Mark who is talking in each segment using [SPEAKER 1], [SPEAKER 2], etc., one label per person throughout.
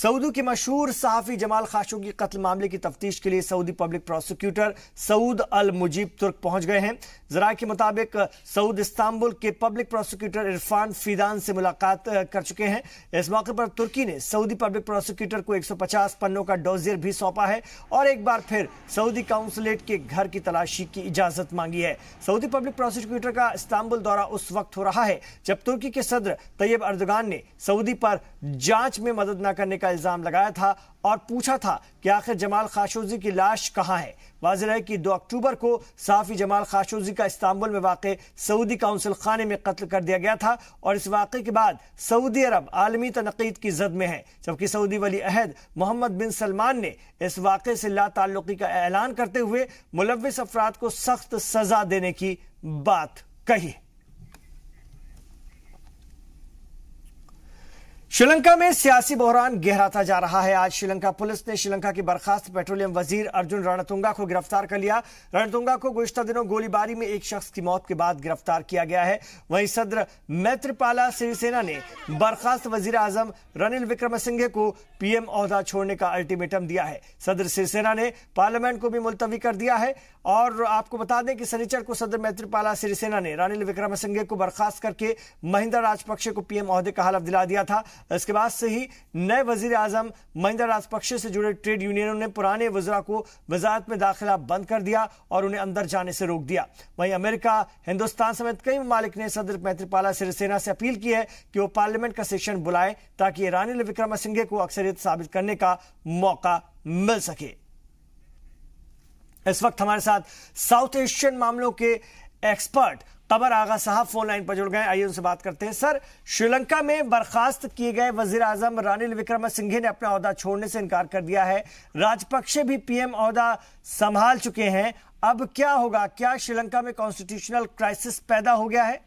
[SPEAKER 1] Saudi के मशहूर सहाफी जमाल खाशोगी कत्ल मामले की तफ्तीश के लिए सऊदी पब्लिक प्रोसिक्यूटर सऊद अल मुजीब तुर्क पहुंच गए हैं। जराये के मुताबिक सऊद इस्तांबुल के पब्लिक प्रोसिक्यूटर इरफान फीदान से मुलाकात कर चुके हैं। इस मौके पर तुर्की ने सऊदी पब्लिक प्रोसिक्यूटर को 150 पन्नों का डोजियर भी सौंपा है और एक बार फिर सऊदी काउंसुलेट के घर की तलाशी की इजाजत मांगी है। सऊदी पब्लिक प्रोसिक्यूटर का इस्तांबुल दौरा उस वक्त हो रहा है जब तुर्की के सदर तैयब अर्दोगान ने सऊदी पर जांच में मदद न करने का इल्जाम लगाया था और पूछा था कि आखिर जमाल खाशोगी की लाश कहां है। वाज़ेह है कि 2 अक्टूबर को सहाफी जमाल खाशोगी का इस्तांबुल में वाक़े सऊदी काउंसिल खाने में कत्ल कर दिया गया था और इस वाक़े के बाद सऊदी अरब आलमी तनक़ीद की जद में है, जबकि सऊदी वली अहद मोहम्मद बिन सलमान ने इस वाक़े से लाताल्लुक़ी का ऐलान करते हुए मुलव्विस अफराद को सख्त सजा देने की बात कही। श्रीलंका में सियासी बहरान गहराता जा रहा है। आज श्रीलंका पुलिस ने श्रीलंका के बर्खास्त पेट्रोलियम वजीर अर्जुन रणतुंगा को गिरफ्तार कर लिया। रणतुंगा को गुज़िश्ता दिनों गोलीबारी में एक शख्स की मौत के बाद गिरफ्तार किया गया है। वहीं सदर मैत्रीपाला सिरिसेना ने बर्खास्त वजीर आजम रनिल विक्रमसिंघे को पीएम ओहदा छोड़ने का अल्टीमेटम दिया है। सदर सिरिसेना ने पार्लियामेंट को भी मुलतवी कर दिया है और आपको बता दें कि शनिचर को सदर मैत्रीपाला सिरिसेना ने रनिल विक्रमसिंघे को बर्खास्त करके महिंदा राजपक्षे को पीएम ओहदे का हलफ दिला दिया था। इसके बाद से ही नए वजीर आजम महिंदा राजपक्षे से जुड़े ट्रेड यूनियनों ने पुराने वज़रा को वजारत में दाखिला बंद कर दिया और उन्हें अंदर जाने से रोक दिया। वहीं अमेरिका, हिंदुस्तान समेत कई ममालिक ने सदर मैत्रीपाला सिरिसेना से अपील की है कि वो पार्लियामेंट का सेशन बुलाएं ताकि रनिल विक्रमसिंघे को अक्सरियत साबित करने का मौका मिल सके। इस वक्त हमारे साथ साउथ एशियन मामलों के एक्सपर्ट कमर आगा साहब फोन लाइन पर जुड़ गए। आइए उनसे बात करते हैं। सर, श्रीलंका में बर्खास्त किए गए वजीर आजम रनिल विक्रमसिंघे ने अपना ओहदा छोड़ने से इनकार कर दिया है। राजपक्षे भी पीएम ओहदा संभाल चुके हैं। अब क्या होगा? क्या श्रीलंका में कॉन्स्टिट्यूशनल क्राइसिस पैदा हो गया है?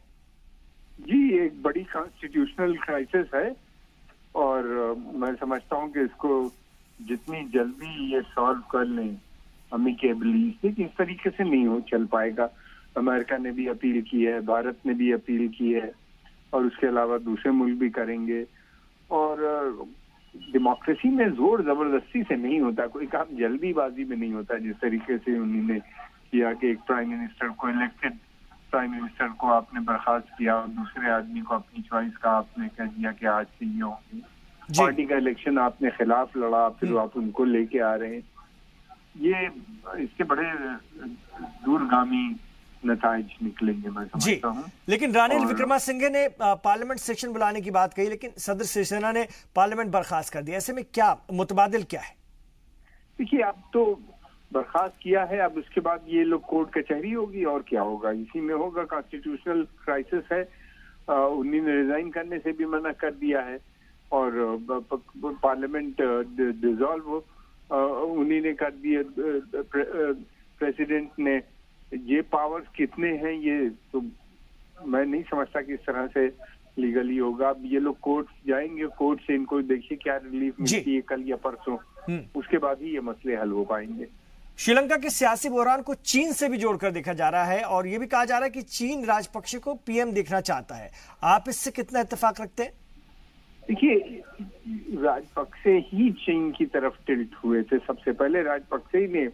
[SPEAKER 2] जी, एक बड़ी कॉन्स्टिट्यूशनल क्राइसिस है और मैं समझता हूं कि इसको जितनी जल्दी ये सॉल्व कर लें अमिकेबली, इस तरीके से नहीं हो चल पाएगा। अमेरिका ने भी अपील की है, भारत ने भी अपील की है और उसके अलावा दूसरे मुल्क भी करेंगे। और डेमोक्रेसी में जोर जबरदस्ती से नहीं होता, कोई काम जल्दीबाजी में नहीं होता। जिस तरीके से उन्होंने किया कि एक प्राइम मिनिस्टर को, इलेक्टेड प्राइम मिनिस्टर को आपने बर्खास्त किया और दूसरे आदमी को अपनी चॉइस का आपने कह दिया कि आज से ये होंगे। पार्टी का इलेक्शन आपने खिलाफ लड़ा, फिर आप उनको लेके आ रहे हैं। ये इसके बड़े दूरगामी नताइज निकलेंगे, मैं समझता हूं।
[SPEAKER 1] लेकिन रनिल विक्रमसिंघे ने पार्लियामेंट सेशन बुलाने की बात कही, लेकिन सदर सिरिसेना ने पार्लियामेंट बर्खास्त कर दिया। ऐसे में क्या मुतबादिल क्या है?
[SPEAKER 2] देखिए, अब तो बर्खास्त किया है, अब उसके बाद ये लोग कोर्ट कचहरी होगी और क्या होगा, इसी में होगा। कॉन्स्टिट्यूशनल क्राइसिस है। उन्होंने रिजाइन करने से भी मना कर दिया है और पार्लियामेंट डिसॉल्व उन्हीं ने कर दिए। प्रेसिडेंट ने ये पावर्स कितने हैं ये तो मैं नहीं समझता कि इस तरह से लीगली होगा। अब ये लोग कोर्ट जाएंगे, कोर्ट से इनको देखिए क्या रिलीफ मिलती है कल या परसों, उसके बाद ही ये मसले हल हो पाएंगे।
[SPEAKER 1] श्रीलंका के सियासी बहरान को चीन से भी जोड़कर देखा जा रहा है और यह भी कहा जा रहा है कि चीन राजपक्षे को पीएम देखना चाहता है। आप इससे कितना इत्तेफाक रखते हैं?
[SPEAKER 2] देखिए, राजपक्षे ही चीन की तरफ टिल्ट हुए थे। सबसे पहले राजपक्षे ही ने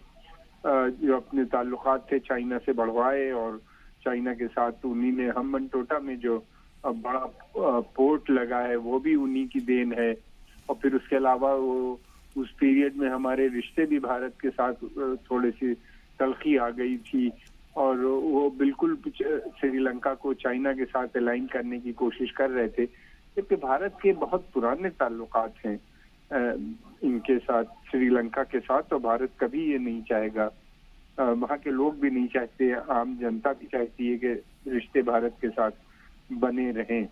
[SPEAKER 2] जो अपने ताल्लुकात थे चाइना से बढ़वाए और चाइना के साथ उन्हीं ने हम्बनटोटा में जो बड़ा पोर्ट लगा है वो भी उन्हीं की देन है। और फिर उसके अलावा वो उस पीरियड में हमारे रिश्ते भी भारत के साथ थोड़ी सी तलखी आ गई थी और वो बिल्कुल श्रीलंका को चाइना के साथ अलाइन करने की कोशिश कर रहे थे। जबकि भारत के बहुत पुराने ताल्लुकात हैं इनके साथ, श्रीलंका के साथ, तो भारत कभी ये नहीं चाहेगा, वहाँ के लोग भी नहीं चाहते, आम जनता भी चाहती है कि रिश्ते भारत के साथ बने रहें।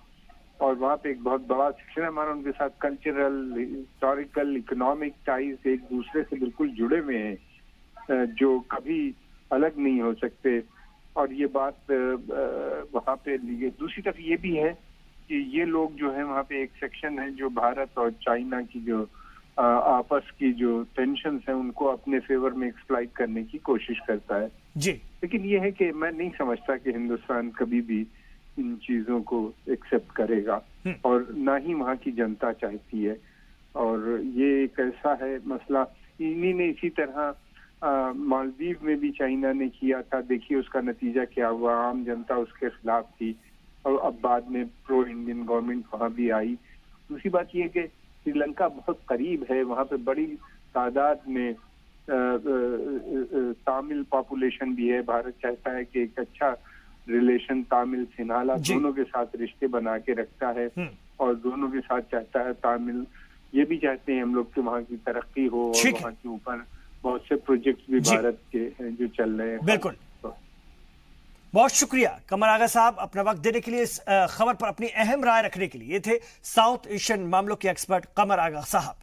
[SPEAKER 2] और वहाँ पे एक बहुत बड़ा सेक्शन है हमारा उनके साथ, कल्चरल, हिस्टोरिकल, इकोनॉमिक टाइज एक दूसरे से बिल्कुल जुड़े हुए हैं जो कभी अलग नहीं हो सकते। और ये बात वहाँ पे दूसरी तरफ ये भी है कि ये लोग जो है वहाँ पे एक सेक्शन है जो भारत और चाइना की जो आपस की जो टेंशन्स हैं उनको अपने फेवर में एक्सप्लॉइट करने की कोशिश करता है।
[SPEAKER 1] जी,
[SPEAKER 2] लेकिन ये है कि मैं नहीं समझता कि हिंदुस्तान कभी भी इन चीजों को एक्सेप्ट करेगा और ना ही वहाँ की जनता चाहती है। और ये एक ऐसा है मसला, इन्हीं ने इसी तरह मालदीव में भी चाइना ने किया था, देखिए उसका नतीजा क्या हुआ, आम जनता उसके खिलाफ थी और अब बाद में प्रो इंडियन गवर्नमेंट वहां भी आई। दूसरी बात ये कि श्रीलंका बहुत करीब है, वहां पे बड़ी तादाद में तमिल पॉपुलेशन भी है। भारत चाहता है कि एक अच्छा रिलेशन तमिल सिन्हाला दोनों के साथ रिश्ते बना के रखता है और दोनों के साथ चाहता है, तमिल ये भी चाहते हैं हम लोग कि वहाँ की तरक्की हो और वहाँ के ऊपर बहुत से प्रोजेक्ट्स भी भारत के हैं जो चल रहे हैं।
[SPEAKER 1] बिल्कुल, बहुत शुक्रिया कमर आगा साहब अपना वक्त देने के लिए, इस खबर पर अपनी अहम राय रखने के लिए। ये थे साउथ एशियन मामलों के एक्सपर्ट कमर आगा साहब।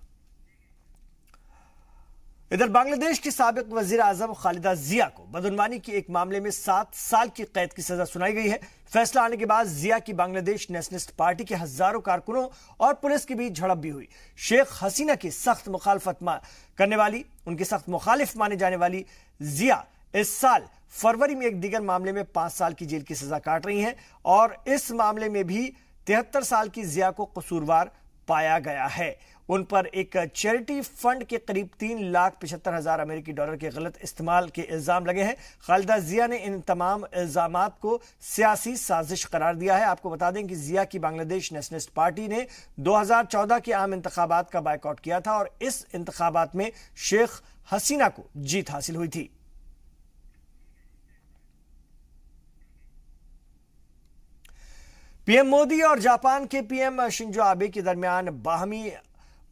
[SPEAKER 1] इधर बांग्लादेश की साबिक वजीर आजम खालिदा जिया को बदउनवानी के एक मामले में 7 साल की कैद की सजा सुनाई गई है। फैसला आने के बाद जिया की बांग्लादेश नेशनलिस्ट पार्टी के हजारों कारकुनों और पुलिस के बीच झड़प भी हुई। शेख हसीना की सख्त मुखालफत करने वाली, उनकी सख्त मुखालिफ माने जाने वाली जिया इस साल फरवरी में एक दीगर मामले में 5 साल की जेल की सजा काट रही हैं और इस मामले में भी 73 साल की जिया को कसूरवार पाया गया है। उन पर एक चैरिटी फंड के करीब $3,75,000 अमेरिकी डॉलर के गलत इस्तेमाल के इल्जाम लगे हैं। खालिदा जिया ने इन तमाम इल्जामात को सियासी साजिश करार दिया है। आपको बता दें कि जिया की बांग्लादेश नेशनलिस्ट पार्टी ने 2014 के आम इंतखाबात का बायकॉट किया था और इस इंतखाबात में शेख हसीना को जीत हासिल हुई थी। पीएम मोदी और जापान के पीएम शिंजो आबे के दरमियान बाहमी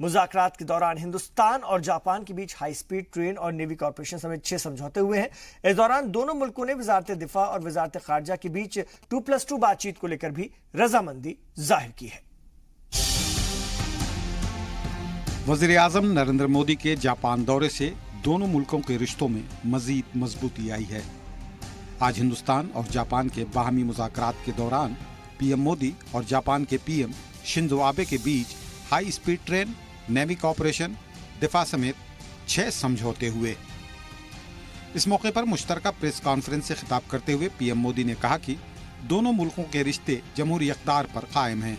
[SPEAKER 1] मुज़ाकरात के दौरान हिंदुस्तान और जापान के बीच हाई स्पीड ट्रेन और नेवी कॉर्पोरेशन समेत 6 समझौते हुए हैं। इस दौरान दोनों मुल्कों ने वजारत दिफा और वजारत खारजा के बीच 2+2 बातचीत को लेकर भी रजामंदी जाहिर की है।
[SPEAKER 3] वजीर आजम नरेंद्र मोदी के जापान दौरे से दोनों मुल्कों के रिश्तों में मजीद मजबूती आई है। आज हिंदुस्तान और जापान के बाहमी मुज़ाकरात के दौरान पीएम मोदी और जापान के पीएम शिंजो आबे के बीच high speed train, navy corporation, दिफा समेत 6 समझौते हुए। इस मौके पर मुश्तरका प्रेस कॉन्फ्रेंस से खिताब करते हुए पीएम मोदी ने कहा कि दोनों मुल्कों के रिश्ते जमहूरी इक़्तिदार पर कायम हैं।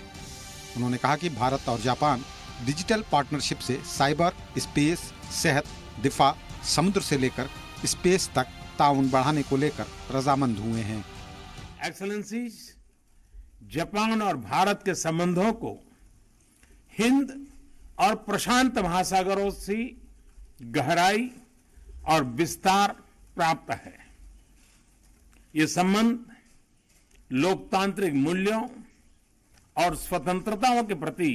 [SPEAKER 3] उन्होंने कहा कि भारत और जापान डिजिटल पार्टनरशिप से साइबर, स्पेस, सेहत, दिफा, समुद्र से लेकर स्पेस तक ताउन बढ़ाने को लेकर रजामंद हुए हैं।
[SPEAKER 4] एक्सेलेंसीज, जापान और भारत के संबंधों को हिंद और प्रशांत महासागरों से गहराई और विस्तार प्राप्त है। ये संबंध लोकतांत्रिक मूल्यों और स्वतंत्रताओं के प्रति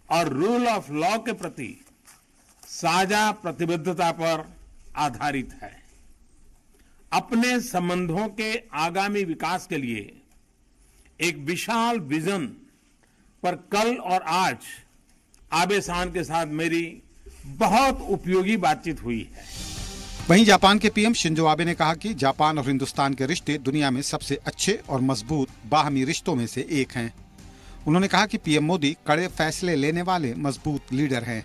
[SPEAKER 4] और रूल ऑफ लॉ के प्रति साझा प्रतिबद्धता पर आधारित है। अपने संबंधों के आगामी विकास के लिए एक विशाल विजन पर कल और आज आबे सान के साथ मेरी बहुत उपयोगी बातचीत हुई है।
[SPEAKER 3] वहीं जापान के पीएम शिंजो आबे ने कहा कि जापान और हिंदुस्तान के रिश्ते दुनिया में सबसे अच्छे और मजबूत बाहमी रिश्तों में से एक हैं। उन्होंने कहा कि पीएम मोदी कड़े फैसले लेने वाले मजबूत लीडर हैं।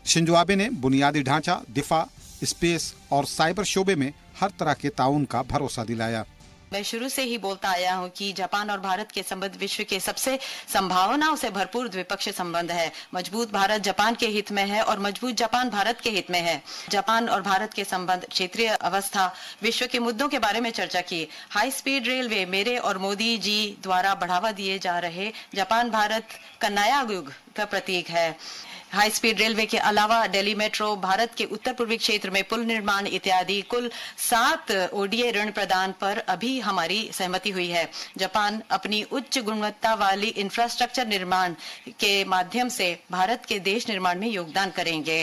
[SPEAKER 3] शिंजो आबे ने बुनियादी ढांचा, दिफा, स्पेस और साइबर शोबे में हर तरह के ताउन का भरोसा दिलाया।
[SPEAKER 5] मैं शुरू से ही बोलता आया हूं कि जापान और भारत के संबंध विश्व के सबसे संभावनाओं से भरपूर द्विपक्षीय संबंध है। मजबूत भारत जापान के हित में है और मजबूत जापान भारत के हित में है। जापान और भारत के संबंध, क्षेत्रीय अवस्था, विश्व के मुद्दों के बारे में चर्चा की। हाई स्पीड रेलवे मेरे और मोदी जी द्वारा बढ़ावा दिए जा रहे जापान भारत का नया युग का प्रतीक है। हाई स्पीड रेलवे के अलावा दिल्ली मेट्रो, भारत के उत्तर पूर्वी क्षेत्र में पुल निर्माण इत्यादि कुल 7 ओडीए ऋण प्रदान पर अभी हमारी सहमति हुई है। जापान अपनी उच्च गुणवत्ता वाली इंफ्रास्ट्रक्चर निर्माण के माध्यम से भारत के देश निर्माण में योगदान करेंगे।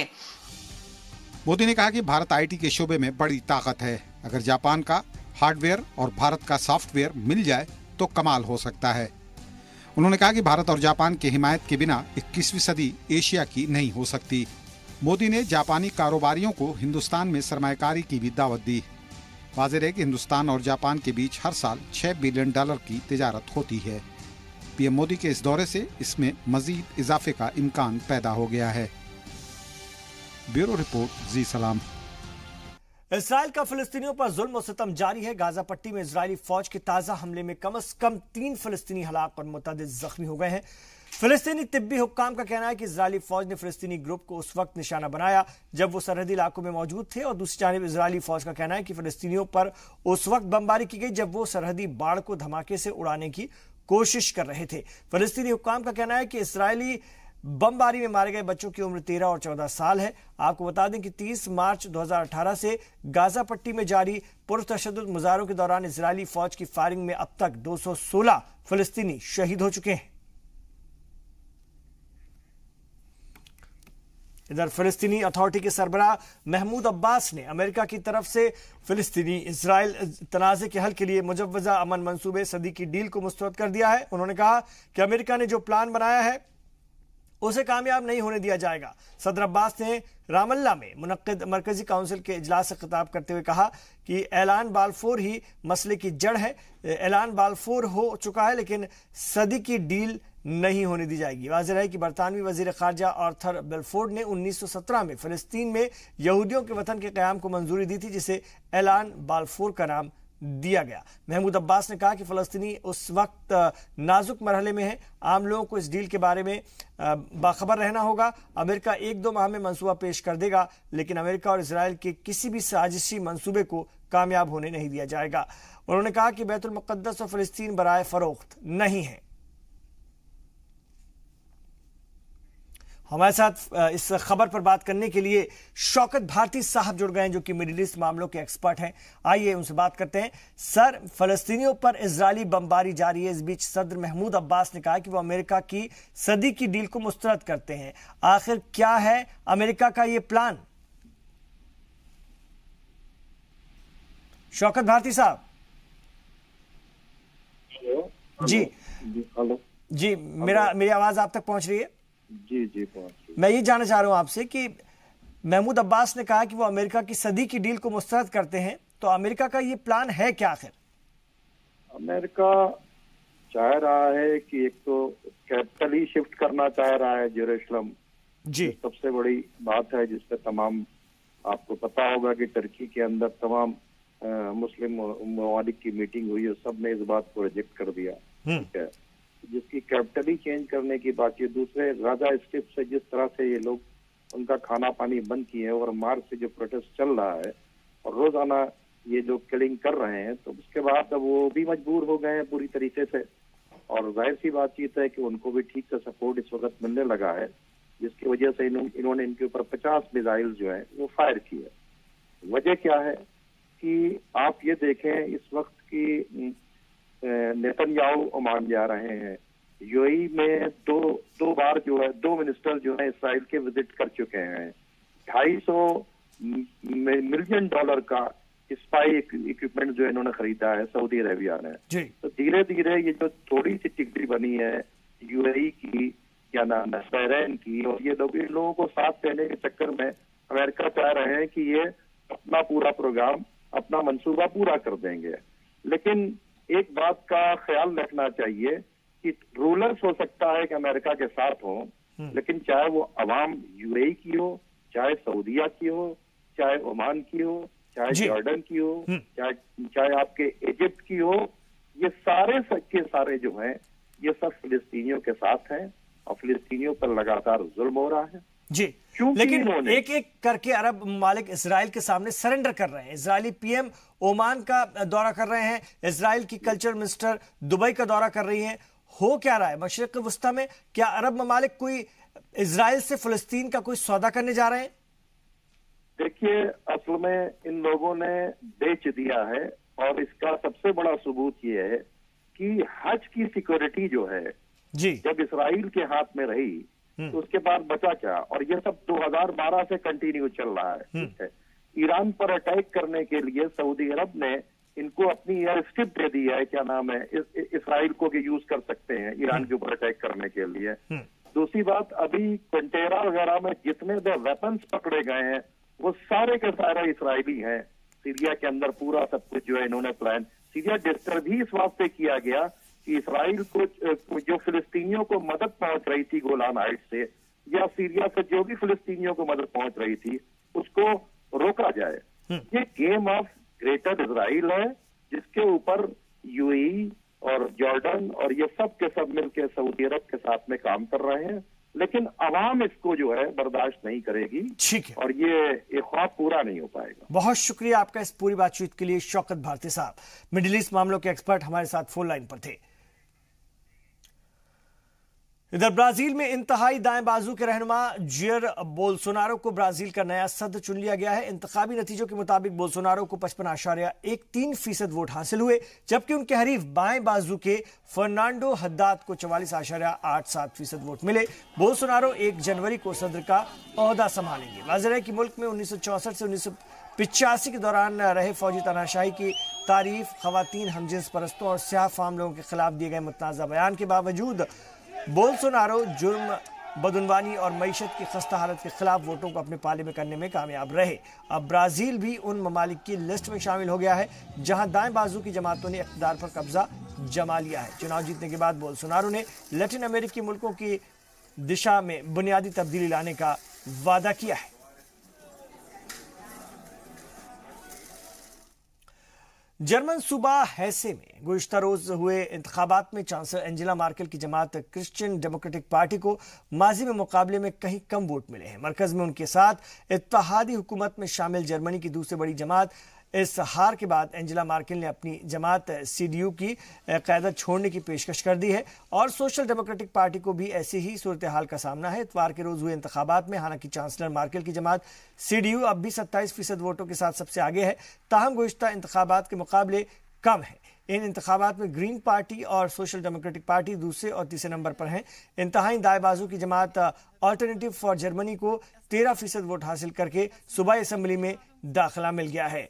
[SPEAKER 3] मोदी ने कहा कि भारत आईटी के शोबे में बड़ी ताकत है। अगर जापान का हार्डवेयर और भारत का सॉफ्टवेयर मिल जाए तो कमाल हो सकता है। उन्होंने कहा कि भारत और जापान की हिमायत के बिना 21वीं सदी एशिया की नहीं हो सकती। मोदी ने जापानी कारोबारियों को हिंदुस्तान में सरमायाकारी की भी दावत दी। वाज़ेह है कि हिंदुस्तान और जापान के बीच हर साल $6 बिलियन की तिजारत होती है। पीएम मोदी के इस दौरे से इसमें मजीद इजाफे का इम्कान पैदा हो गया है। ब्यूरो रिपोर्ट, जी सलाम।
[SPEAKER 1] इसराइल का फिलिस्तीनियों पर जुल्म और सितम जारी है। गाजा पट्टी में इजरायली फौज के ताजा हमले में कम से कम 3 फिलिस्तीनी हलाक और मुतअद्दिद जख्मी हो गए हैं। फिलिस्तीनी तिब्बी हुक्काम का कहना है कि इजरायली फौज ने फिलिस्तीनी ग्रुप को उस वक्त निशाना बनाया जब वो सरहदी इलाकों में मौजूद थे, और दूसरी जानिब इजरायली फौज का कहना है कि फिलिस्तीनियों पर उस वक्त बमबारी की गई जब वो सरहदी बाड़ को धमाके से उड़ाने की कोशिश कर रहे थे। फिलिस्तीनी हुक्काम का कहना है कि इसराइली बमबारी में मारे गए बच्चों की उम्र 13 और 14 साल है। आपको बता दें कि 30 मार्च 2018 से गाजा पट्टी में जारी पुरतशद्दुद मुजाहरों के दौरान इजरायली फौज की फायरिंग में अब तक 216 फिलिस्तीनी शहीद हो चुके हैं। इधर फिलिस्तीनी अथॉरिटी के सरबराह महमूद अब्बास ने अमेरिका की तरफ से फिलिस्तीनी इजराइल तनाज़े के हल के लिए मुजव्वज़ा अमन मंसूबे सदी की डील को मुस्तरद कर दिया है। उन्होंने कहा कि अमेरिका ने जो प्लान बनाया है उसे कामयाब नहीं होने दिया जाएगा। सदर अब्बास ने रामल्ला में मुनक्किद मरकजी काउंसिल के इजलास से खिताब करते हुए कहा कि ऐलान बाल्फोर ही मसले की जड़ है। ऐलान बाल्फोर हो चुका है लेकिन सदी की डील नहीं होने दी जाएगी। वाज़ेह है कि बरतानवी वजीर खारजा आर्थर बेलफोर्ड ने 1917 में फिलिस्तीन में यहूदियों के वतन के क़याम को मंजूरी दी थी, जिसे ऐलान बाल्फोर का नाम दिया गया। महमूद अब्बास ने कहा कि फ़लस्तीनी उस वक्त नाजुक मरहले में है, आम लोगों को इस डील के बारे में बाखबर रहना होगा। अमेरिका 1-2 माह में मंसूबा पेश कर देगा, लेकिन अमेरिका और इजराइल के किसी भी साजिशी मंसूबे को कामयाब होने नहीं दिया जाएगा। उन्होंने कहा कि बैतुल मुक़द्दस और फ़लस्तीन बराए फ़रोख्त नहीं है। हमारे साथ इस खबर पर बात करने के लिए शौकत भारती साहब जुड़ गए हैं, जो कि मिडिल ईस्ट मामलों के एक्सपर्ट हैं। आइए उनसे बात करते हैं। सर, फलस्तीनियों पर इजरायली बमबारी जारी है। इस बीच सदर महमूद अब्बास ने कहा कि वो अमेरिका की सदी की डील को मुस्तरद करते हैं। आखिर क्या है अमेरिका का ये प्लान? शौकत भारती साहब। जी जी, मेरी आवाज आप तक पहुंच रही है?
[SPEAKER 6] जी
[SPEAKER 1] मैं ये जानना चाह रहा हूं आपसे कि महमूद अब्बास ने कहा कि वो अमेरिका की सदी की डील को मुस्तरद करते हैं, तो अमेरिका का ये प्लान है क्या आखिर?
[SPEAKER 6] अमेरिका चाह रहा है कि एक तो कैपिटल ही शिफ्ट करना चाह रहा है जेरूसलम।
[SPEAKER 1] जी,
[SPEAKER 6] सबसे बड़ी बात है जिससे तमाम, आपको पता होगा कि टर्की के अंदर तमाम मुस्लिम ममालिक की मीटिंग हुई और सब ने इस बात को रिजेक्ट कर दिया, ठीक है, जिसकी कैपिटल ही चेंज करने की बात है। दूसरे गाजा स्ट्रिप से जिस तरह से ये लोग उनका खाना पानी बंद किए हैं और मार्च से जो प्रोटेस्ट चल रहा है और रोजाना ये जो किलिंग कर रहे हैं, तो उसके बाद अब वो भी मजबूर हो गए हैं पूरी तरीके से। और जाहिर सी बातचीत है कि उनको भी ठीक से सपोर्ट इस वक्त मिलने लगा है, जिसकी वजह से इन्होंने इनके ऊपर 50 मिसाइल जो है वो फायर किए। वजह क्या है कि आप ये देखें, इस वक्त की नेतन्याहू ओमान जा रहे हैं। यूएई में दो बार जो है 2 मिनिस्टर जो है इसराइल के विजिट कर चुके हैं। $250 मिलियन का स्पाई इक्विपमेंट जो इन्होंने खरीदा है सऊदी अरेबिया ने। तो धीरे धीरे ये जो थोड़ी सी टिकड़ी बनी है यूएई की, क्या नाम है, बहरीन की, और ये लोग इन लोगों को साथ देने के चक्कर में अमेरिका चाह रहे हैं कि ये अपना पूरा प्रोग्राम, अपना मंसूबा पूरा कर देंगे। लेकिन एक बात का ख्याल रखना चाहिए कि रूलर्स हो सकता है कि अमेरिका के साथ हो, लेकिन चाहे वो अवाम यूएई की हो, चाहे सऊदीया की हो, चाहे ओमान की हो, चाहे जॉर्डन की हो, चाहे आपके इजिप्ट की हो, ये सारे के सारे जो हैं ये सब फिलिस्तीनियों के साथ हैं और फिलिस्तीनियों पर लगातार जुल्म हो रहा है।
[SPEAKER 1] जी, लेकिन एक एक करके अरब ममालिक इसराइल के सामने सरेंडर कर रहे हैं। इजरायली पीएम ओमान का दौरा कर रहे हैं, इजराइल की कल्चर मिनिस्टर दुबई का दौरा कर रही हैं। हो क्या रहा है मशरिक वस्ता में? क्या अरब ममालिक कोई इजराइल से फिलिस्तीन का कोई सौदा करने जा रहे हैं?
[SPEAKER 6] देखिए, असल में इन लोगों ने बेच दिया है और इसका सबसे बड़ा सबूत ये है कि हज की सिक्योरिटी जो है
[SPEAKER 1] जी,
[SPEAKER 6] जब इसराइल के हाथ में रही तो उसके बाद बचा क्या? और ये सब 2012 से कंटिन्यू चल रहा है, ठीक है। ईरान पर अटैक करने के लिए सऊदी अरब ने इनको अपनी एयर स्ट्रिप दे दी है, क्या नाम है, इसराइल को भी यूज कर सकते हैं ईरान के ऊपर अटैक करने के लिए। दूसरी बात, अभी कंटेरा वगैरह में जितने भी वेपन्स पकड़े गए हैं वो सारे के सारे इसराइली हैं। सीरिया के अंदर पूरा सब कुछ जो है इन्होंने प्लान, सीरिया डिस्टर्ब भी इस वास्ते किया गया कि इसराइल को जो फिलिस्तीनियों को मदद पहुंच रही थी गोलान हाइट्स से या सीरिया से जो भी फिलिस्तीनियों को मदद पहुंच रही थी उसको रोका जाए। ये गेम ऑफ ग्रेटर इजराइल है जिसके ऊपर यूएई, और जॉर्डन और ये सब के सब मिलकर सऊदी अरब के साथ में काम कर रहे हैं, लेकिन अवाम इसको जो है बर्दाश्त नहीं करेगी।
[SPEAKER 1] ठीक है,
[SPEAKER 6] और ये ख्वाब पूरा नहीं हो पाएगा।
[SPEAKER 1] बहुत शुक्रिया आपका इस पूरी बातचीत के लिए शौकत भारती साहब, मिडिल ईस्ट मामलों के एक्सपर्ट हमारे साथ फोन लाइन पर थे। इधर ब्राजील में इंतहाई दाएं बाजू के रहनुमा जियर बोल्सोनारो को ब्राजील का नया सदर चुन लिया गया है। इंतखाबी नतीजों के मुताबिक बोल्सोनारो को 55.13% वोट हासिल हुए, जबकि उनके हरीफ बाएं बाजू के फर्नांडो हद्दाद को 44.87% वोट मिले। बोल्सोनारो 1 जनवरी को सदर का ओहदा संभालेंगे। वाज़ेह है कि मुल्क में 1964 से 1985 के दौरान रहे फौजी तानाशाही की तारीफ, खवातीन, हमजिन्स परस्तों और स्याह फाम लोगों के खिलाफ दिए गए मुतनाज़ा बयान के बावजूद बोल्सोनारो जुर्म, बदउनवानी और मईशत की खस्ता हालत के खिलाफ वोटों को अपने पाले में करने में कामयाब रहे। अब ब्राजील भी उन ममालिक की लिस्ट में शामिल हो गया है जहां दाएं बाजू की जमातों ने इक़्तिदार पर कब्जा जमा लिया है। चुनाव जीतने के बाद बोल्सोनारो ने लैटिन अमेरिकी मुल्कों की दिशा में बुनियादी तब्दीली लाने का वादा किया है। जर्मन सूबा हेसे में गुज़िश्ता रोज हुए इंतखाबात में चांसलर एंजेला मार्केल की जमात क्रिश्चियन डेमोक्रेटिक पार्टी को माजी में मुकाबले में कहीं कम वोट मिले हैं। मरकज में उनके साथ इत्तेहादी हुकूमत में शामिल जर्मनी की दूसरी बड़ी जमात इस हार के बाद एंजेला मार्केल ने अपनी जमात सीडीयू की क़यादत छोड़ने की पेशकश कर दी है और सोशल डेमोक्रेटिक पार्टी को भी ऐसी ही सूरत हाल का सामना है। इतवार के रोज हुए इंतखाबात में हालांकि चांसलर मार्केल की जमात सीडीयू अब भी 27% वोटों के साथ सबसे आगे है, ताहम गुज़िश्ता इंतखाबात के मुकाबले कम है। इन इंतखाबात में ग्रीन पार्टी और सोशल डेमोक्रेटिक पार्टी दूसरे और तीसरे नंबर पर हैं। इंतहाई दाएं बाजू की जमात अल्टरनेटिव फॉर जर्मनी को 13% वोट हासिल करके सूबाई असेंबली में दाखिला मिल गया है।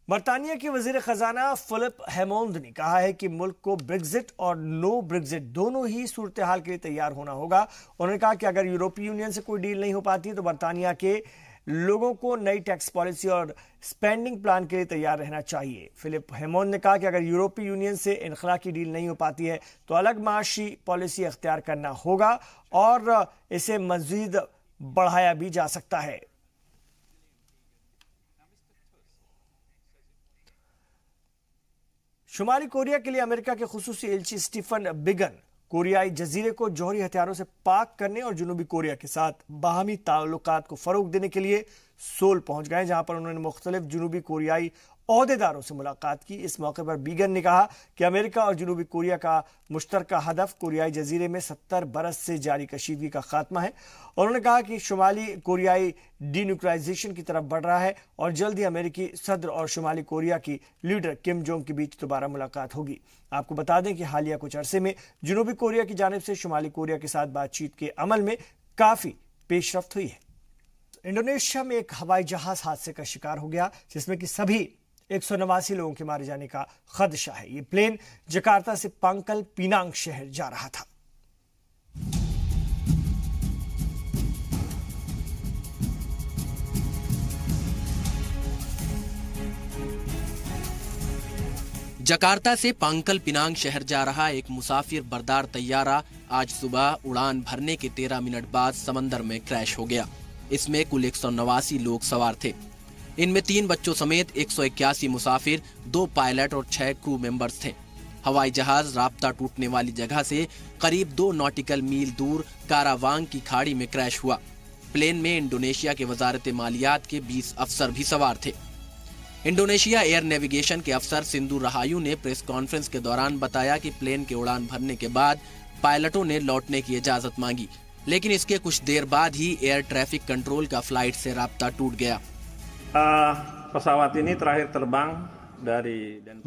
[SPEAKER 1] बरतानिया के वजीर खजाना फिलिप हेमोंड ने कहा है कि मुल्क को ब्रेग्जिट और नो ब्रेग्जिट दोनों ही सूरत हाल के लिए तैयार होना होगा। उन्होंने कहा कि अगर यूरोपीय यूनियन से कोई डील नहीं हो पाती तो बरतानिया के लोगों को नई टैक्स पॉलिसी और स्पेंडिंग प्लान के लिए तैयार रहना चाहिए। फिलिप हेमोंड ने कहा कि अगर यूरोपीय यूनियन से इनखला की डील नहीं हो पाती है तो अलग माशी पॉलिसी अख्तियार करना होगा और इसे मजीद बढ़ाया भी जा सकता है। शुमाली कोरिया के लिए अमेरिका के खुसूसी एलची स्टीफन बिगन कोरियाई जजीरे को जौहरी हथियारों से पाक करने और जनूबी कोरिया के साथ बाहमी ताल्लुकात को फरोग देने के लिए सोल पहुंच गए, जहां पर उन्होंने मुख्तलिफ जनूबी कोरियाई ओहदेदारों से मुलाकात की। इस मौके पर बीगन ने कहा कि अमेरिका और जनूबी कोरिया का मुश्तरका हदफ कोरियाई जजीरे में 70 बरस से जारी कशीदगी का खात्मा है। उन्होंने कहा कि शुमाली कोरियाई डीन्यूक्लियराइजेशन की तरफ बढ़ रहा है और जल्द ही अमेरिकी सदर और शुमाली कोरिया की लीडर किम जोंग के बीच दोबारा मुलाकात होगी। आपको बता दें कि हालिया कुछ अरसे में जनूबी कोरिया की जानिब से शुमाली कोरिया के साथ बातचीत के अमल में काफी पेशरफ्त हुई है। इंडोनेशिया में एक हवाई जहाज हादसे का शिकार हो गया जिसमें कि सभी 189 लोगों के मारे जाने का खदशा है। ये प्लेन जकार्ता से पांकल पिनांग शहर जा रहा था।
[SPEAKER 7] जकार्ता से पांकल पिनांग शहर जा रहा एक मुसाफिर बरदार तैयारा आज सुबह उड़ान भरने के 13 मिनट बाद समंदर में क्रैश हो गया। इसमें कुल 189 लोग सवार थे। इनमें 3 बच्चों समेत 181 मुसाफिर, 2 पायलट और 6 क्रू मेंबर्स थे। हवाई जहाज राब्ता टूटने वाली जगह से करीब 2 नॉटिकल मील दूर कारावांग की खाड़ी में क्रैश हुआ। प्लेन में इंडोनेशिया के वजारत मालियात के 20 अफसर भी सवार थे। इंडोनेशिया एयर नेविगेशन के अफसर सिंधु रहायू ने प्रेस कॉन्फ्रेंस के दौरान बताया कि प्लेन के उड़ान भरने के बाद पायलटों ने लौटने की इजाजत मांगी, लेकिन इसके कुछ देर बाद ही एयर ट्रैफिक कंट्रोल का फ्लाइट से राब्ता टूट गया।
[SPEAKER 8] pesawat ini terakhir terbang dari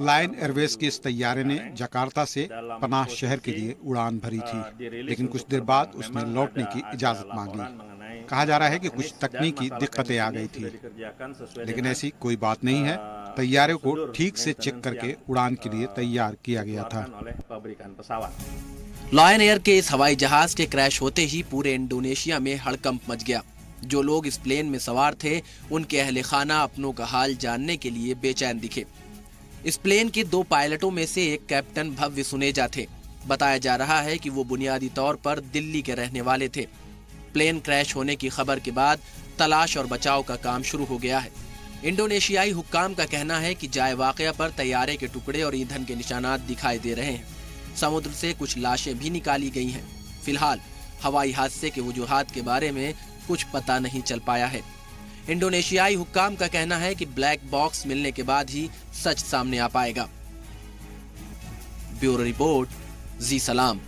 [SPEAKER 3] Lion Airways के इस तैयारे ने जकार्ता से पनाह शहर के लिए उड़ान भरी थी, लेकिन कुछ देर बाद उसने लौटने की इजाजत मांगी। कहा जा रहा है कि कुछ तकनीकी दिक्कतें आ गई थी, लेकिन ऐसी कोई बात नहीं है। तैयारे को ठीक से चेक करके उड़ान के लिए तैयार किया गया था।
[SPEAKER 7] लायन एयर के इस हवाई जहाज के क्रैश होते ही पूरे इंडोनेशिया में हड़कंप मच गया। जो लोग इस प्लेन में सवार थे उनके अहले खाना अपनों का हाल जानने के लिए बेचैन दिखे। इस प्लेन के 2 पायलटों में से एक कैप्टन भव्य सुनेजा थे। बताया जा रहा है कि वो बुनियादी तौर पर दिल्ली के रहने वाले थे। प्लेन क्रैश होने की खबर के बाद तलाश और बचाव का काम शुरू हो गया है। इंडोनेशियाई हुक्काम का कहना है कि जाए वाकया पर तैयारे के टुकड़े और ईंधन के निशानात दिखाई दे रहे हैं। समुद्र से कुछ लाशें भी निकाली गई हैं। फिलहाल हवाई हादसे के वजूहात के बारे में कुछ पता नहीं चल पाया है। इंडोनेशियाई हुक्काम का कहना है कि ब्लैक बॉक्स मिलने के बाद ही सच सामने आ पाएगा। ब्यूरो रिपोर्ट, जी सलाम।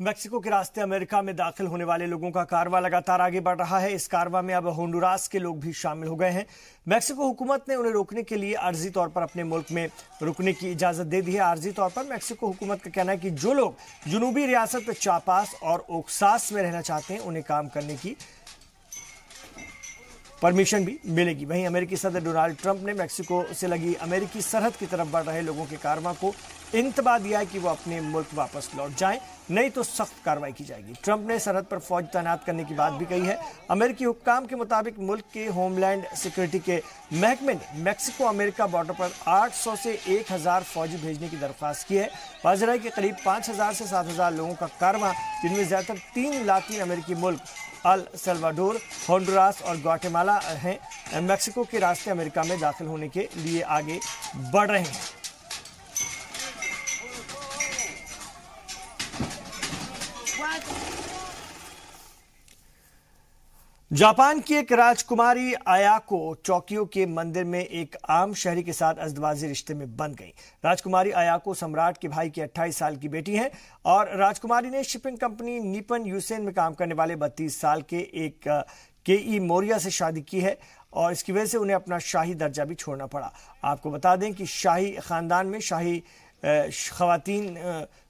[SPEAKER 1] मेक्सिको के रास्ते अमेरिका में दाखिल होने वाले लोगों का कारवां लगातार आगे बढ़ रहा है। इस कारवां में अब होंडुरास के लोग भी शामिल हो गए हैं। मेक्सिको हुकूमत ने उन्हें रोकने के लिए आर्जी तौर पर अपने मुल्क में रुकने की इजाजत दे दी है। आर्जी तौर पर मेक्सिको हुकूमत का कहना है कि जो लोग जुनूबी रियासत चापास और ओक्सास में रहना चाहते हैं उन्हें काम करने की परमिशन भी मिलेगी। वहीं अमेरिकी सदर डोनाल्ड ट्रंप ने मेक्सिको से लगी अमेरिकी सरहद की तरफ बढ़ रहे लोगों के कारवां को इंतबा दिया है कि वो अपने मुल्क वापस लौट जाएं, नहीं तो सख्त कार्रवाई की जाएगी। ट्रंप ने सरहद पर फौज तैनात करने की बात भी कही है। अमेरिकी हुक्काम के मुताबिक मुल्क के होमलैंड सिक्योरिटी के महकमे ने मेक्सिको अमेरिका बॉर्डर पर 800 से 1000 फौजी भेजने की दरख्वास्त की है। वाजरा के करीब 5000 से 7000 लोगों का कारवां, जिनमें ज्यादातर 3 लातीन अमेरिकी मुल्क अल सल्वाडोर, होंडुरास और ग्वाटेमाला हैं, मेक्सिको के रास्ते अमेरिका में दाखिल होने के लिए आगे बढ़ रहे हैं। जापान की एक राजकुमारी अयाको टोक्यो के मंदिर में एक आम शहरी के साथ अज़दवाजी रिश्ते में बंध गई। राजकुमारी अयाको सम्राट के भाई की 28 साल की बेटी हैं और राजकुमारी ने शिपिंग कंपनी निप्पन यूसेन में काम करने वाले 32 साल के एक केई मोरिया से शादी की है और इसकी वजह से उन्हें अपना शाही दर्जा भी छोड़ना पड़ा। आपको बता दें कि शाही खानदान में शाही खवातीन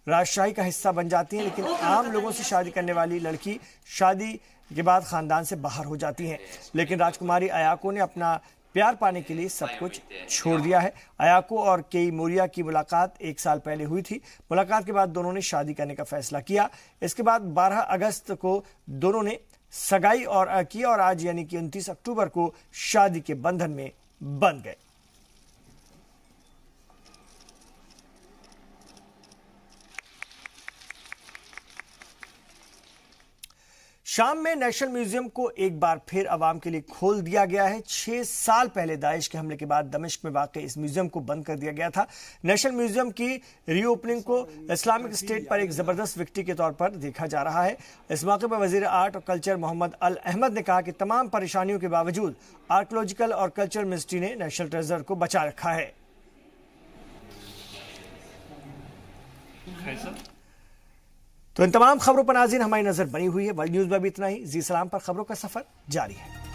[SPEAKER 1] राजशाही का हिस्सा बन जाती हैं, लेकिन आम लोगों से शादी करने वाली लड़की शादी के बाद खानदान से बाहर हो जाती हैं। लेकिन राजकुमारी अयाको ने अपना प्यार पाने के लिए सब कुछ छोड़ दिया है। अयाको और केई मोरिया की मुलाकात 1 साल पहले हुई थी। मुलाकात के बाद दोनों ने शादी करने का फैसला किया। इसके बाद 12 अगस्त को दोनों ने सगाई और आज यानी कि 29 अक्टूबर को शादी के बंधन में बंध गए। शाम में नेशनल म्यूजियम को एक बार फिर आवाम के लिए खोल दिया गया है। 6 साल पहले दाइश के हमले के बाद दमिश्क में वाक़ इस म्यूजियम को बंद कर दिया गया था। नेशनल म्यूजियम की रीओपनिंग को इस्लामिक स्टेट पर एक जबरदस्त विक्ट्री के तौर पर देखा जा रहा है। इस मौके पर वजीर आर्ट और कल्चर मोहम्मद अल अहमद ने कहा कि तमाम परेशानियों के बावजूद आर्कियोलॉजिकल और कल्चर मिनिस्ट्री ने नेशनल ट्रेजर को बचा रखा है। तो इन तमाम खबरों पर नाज़रीन हमारी नजर बनी हुई है। वर्ल्ड न्यूज में भी इतना ही। जी सलाम पर खबरों का सफर जारी है।